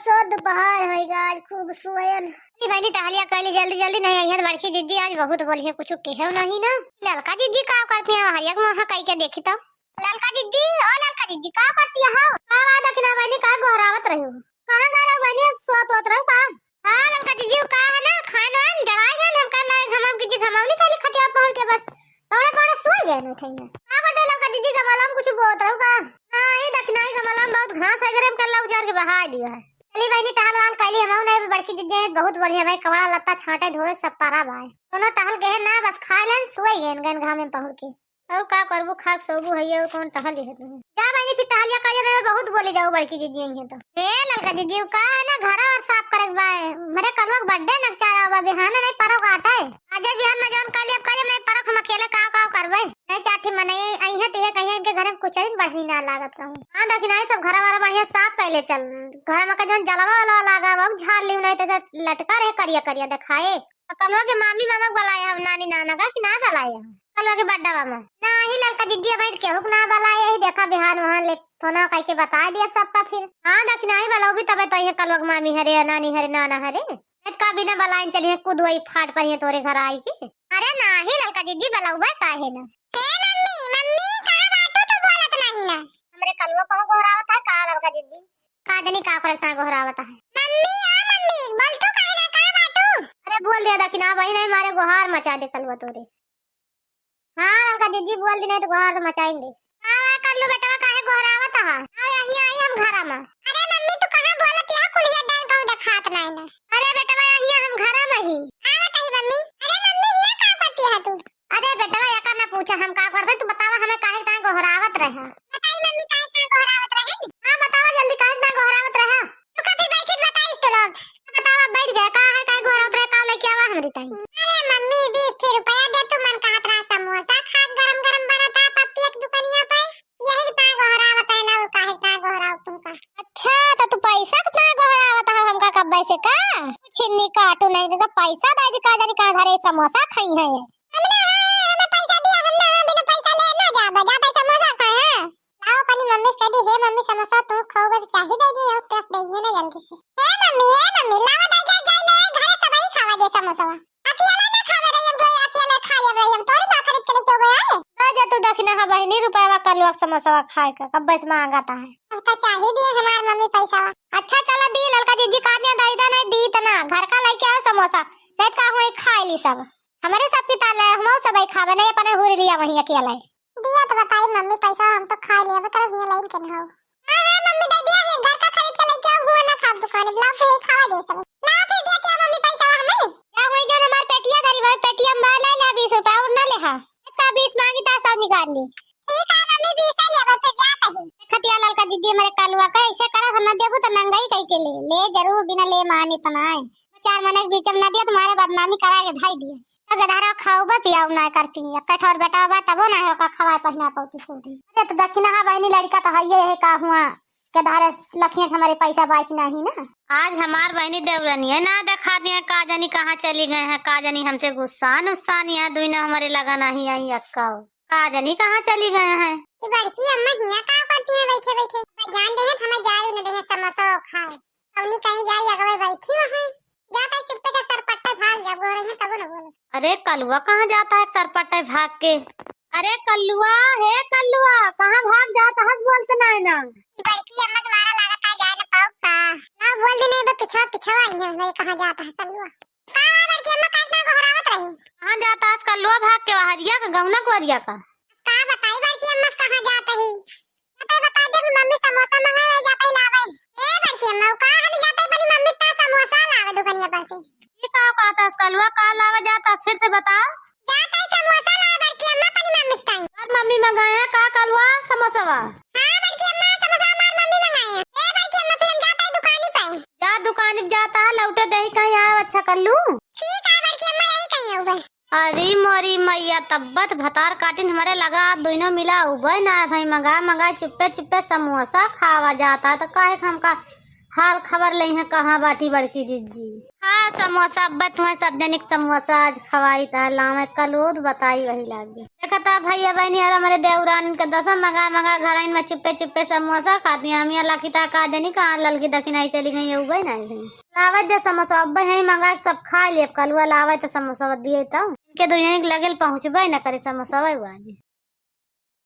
सो दोपहर होएगा आज खूब सोयन भाई टहलिया कल जल्दी जल्दी नहीं आई है बड़की दीदी आज बहुत बोली है कुछ कहे नहीं ना। ललका दीदी का करती है हरिया वहां कह के देखी तो ललका दीदी ओ ललका दीदी का करती है हां वादा कि ना बनी का गोहरावत रही हो कहां गला बनी सोत होत रहो का। हां ललका दीदी का है ना खाना डराए है हम कर लाए घमाम की घमावनी खाली खटिया पहुंच के बस थोड़ा थोड़ा सो गए न थैया का बटे ललका दीदी का मालूम कुछ बोत रहो का नहीं दखनाई का मालूम बहुत घास वगैरह कर ला उजार के बहा दिया है। चली बहनी टहल वाल कैली हम नहीं बड़की दीदी बहुत बढ़िया भाई कपड़ा लत्ता छाटे धोए सब पारा भाई दोनों टहल गए ना बस खा लेन सोए गए गन घाम में पहुंच के और का करबू खाक सोबू है और कौन टहल है तुम जा बहनी फिर टहलिया का मैं बहुत बोले जाओ बड़की दीदी है तो ए लड़का दीदी का है ना घर और साफ करे बाय मेरे कलवा बर्थडे न चाहा बिहान नहीं परव काटा है आज बिहान न जान कल नहीं परव हम अकेले का करबे नहीं चाठी मने आई है ते कहीं के घर में कुछ नहीं बढ़नी ना लागत कहूं। हां दखिना सब घर वाला बढ़िया साफ पहले चल घर में कजन जलवा वाला लागा वो झाड़ लियो नहीं तो लटका रहे करिया करिया दिखाए कलवा के मामी मामा बुलाए हम नानी नाना का कि ना बुलाए कलवा के बड्डा में नहीं लड़का दीदी भाई केहू ना बुलाए ही देखा बिहान वहां ले फोना कह के बता दिया सबका फिर। हां दखिना ही बुलाओगी तब तो ये कलवा के मामी हरे नानी हरे नाना हरे का बिना बुलाए चलिए कूद वही फाट पर है तोरे घर आई के अरे नाही लड़का दीदी बुलाऊबा काहे ना हे मम्मी मम्मी कहां बाटो तो बोलत नहीं ना हमरे कलवा कहो गोहरावत है का लड़का दीदी का जनी का करता गोहरावत है मम्मी आ मम्मी बोल तो काहे ना का बाटो अरे बोल दे दखिना भाई नहीं मारे गोहार मचा दे कलवा तोरे। हां लड़का दीदी बोल दी नहीं तो गोहार मचाएंगे हां कर लो बेटा काहे गोहरावत है आ यही आई हम घर में अरे मम्मी तू कहां बोलत है कुलिया डाल कहू देखात नहीं ना अरे बेटा यही हम घर में ही आवत है मम्मी अरे मम्मी ये का करती है तू अरे बेटा या का ना पूछा हम का करते तू बतावा हमें काहे का गोहरावत रहे बताई मम्मी काहे का गोहरावत रहे हां बतावा जल्दी काहे का गोहरावत रहे तू कभी बैठी बताई तो लोग बतावा बैठ गया काहे का गोहरावत रहे का लेके आवा हमरी ताई अरे मम्मी 20 रुपया दे तू मन कहत रहा समोसा खा गरम गरम बनता पप्पी एक दुकानिया पे यही का गोहरावत है ना काहे का गोहराव तुमका अच्छा तो तू पैसा कितना गोहरावत है हमका कब से का छिन्नी काटू नहीं तो पैसा दे का जानी का घरे समोसा खाई है हमें पैसा दिया हम ना बिना पैसा ले ना जा बजा पैसा समोसा खाए हैं लाओ पानी मम्मी से दी हे मम्मी समोसा तू खाओगे तो चाहिए दे दे और टेस्ट दे ना जल्दी से हे मम्मी लावा दे जा ले घरे सब ही खावा दे समोसा अकेला ना खावे रही हम अकेले खा ले रही हम तोरे ना खरीद के लेके गए हैं आ जा तू देखना है बहनी रुपया का लोग समोसा खाए का कब बस मांगा था है अब तो चाहिए दिए हमार मम्मी पैसा अच्छा चला दी लड़का दीदी काटने दाईदा नहीं दी तना घर का लेके आओ समोसा नहीं का हुई खा ली सब हमारे सब की ताला हम सब ही खावे नहीं अपने हुरी लिया वही अकेला दिया तो बताई मम्मी पैसा हम तो खा लिया बता ये लाइन के ना हां मम्मी दे दिया है घर का खरीद के लेके आओ हुआ ना खा दुकान ब्लॉक से खा दे सब ला फिर दे क्या मम्मी पैसा हमें जा हुई जो हमार पेटिया धरी भाई पेटिया में ले ला 20 रुपया और ना ले हां इसका 20 मांगी था सब निकाल ली ठीक है मम्मी 20 ले अब फिर जा कहीं खटिया ललका दीदी हमारे कालवा का ऐसे करा हम ना देबू तो महंगाई कह के ले जरूर बिना ले मानी तनाए 4 महीने के बीच में ना दिया तुम्हारे बदनामी करा के भाई दिया गधारा खाओबा पियाऊ ना करती है कठौर बेटा बा तबो ना है का खवाए पहना पौती सोती अरे तो दक्षिणा हा बहनी लड़का तो हइये है का हुआ गधारे लखिया हमारे पैसा बाइक नहीं ना आज हमार बहनी देवरनी है ना दिखा दिए का जानी कहाँ चली गए हैं का जानी हमसे गुस्सा नुस्सानी है दुई ना हमारे लगा नहीं आई अक्का का जानी कहाँ चली गए हैं कि बड़की अम्मा हिया का करती है बैठे बैठे जान दे हमें जाए न दे समोसा खाए कौनी कहीं जाए अगवे बैठी वहां जाता चुपके से सरपट्टा भाग जा बोल रही है तब न बोल अरे कलुआ कहाँ जाता है सरपट्टे भाग के अरे कल्लुआ हे कल्लुआ कहाँ भाग जाता है बोलते नहीं ना बड़की अम्मा तुम्हारा लागत है जाए न पाओ का ना बोल दी नहीं तो पिछवा पिछवा आई है मैं कहाँ जाता है कल्लुआ कहाँ बड़की अम्मा काटना को हरावत रही कहाँ जाता है कल्लुआ भाग के हरिया का गौना को हरिया का बताई बड़की अम्मा कहाँ जाता है बता दे मम्मी समोसा मंगावे जाता है लावे ए बड़की अम्मा कहाँ हट जाता है बड़ी मम्मी ता समोसा लावे दुकानिया पर से ये का कहता कल्लुआ का लावे जाता फिर से बता जाता है समोसा लावे बड़की अम्मा पनी मम्मी ताई और मम्मी मंगाया का कल्लुआ समोसा हां बड़की अम्मा समोसा हमार मम्मी मंगाया ए बड़की अम्मा फिर हम जाता है दुकानी पे जा दुकान पे जाता है लौटे दही कहीं आया अच्छा कल्लू ठीक है बड़की अम्मा यही कहीं होगा अरे मोरी मैया तब्बत भतार काटिन हमारे लगा दोनों मिला उबे ना भाई मंगा मंगा चुप्पे चुप्पे समोसा खावा जाता तो काहे हम का हाल खबर ले है कहाँ बाटी बड़की जिज्जी। हाँ समोसा अब तुम्हें सब जनिक समोसा आज खवाई था लामे कलूद बताई वही लागे। देखा था भैया बहनी और हमारे देवरान के दसम मंगा मंगा घर में चुप्पे चुप्पे समोसा खाती हम यहाँ लखीता का जनी कहाँ ललकी दखिनाई चली गई ये उगई नहीं लावत जो समोसा अब यही मंगा सब खा लिए कलुआ लावे तो समोसा दिए तो इनके दुनिया लगे पहुँचबे न करे समोसा आज।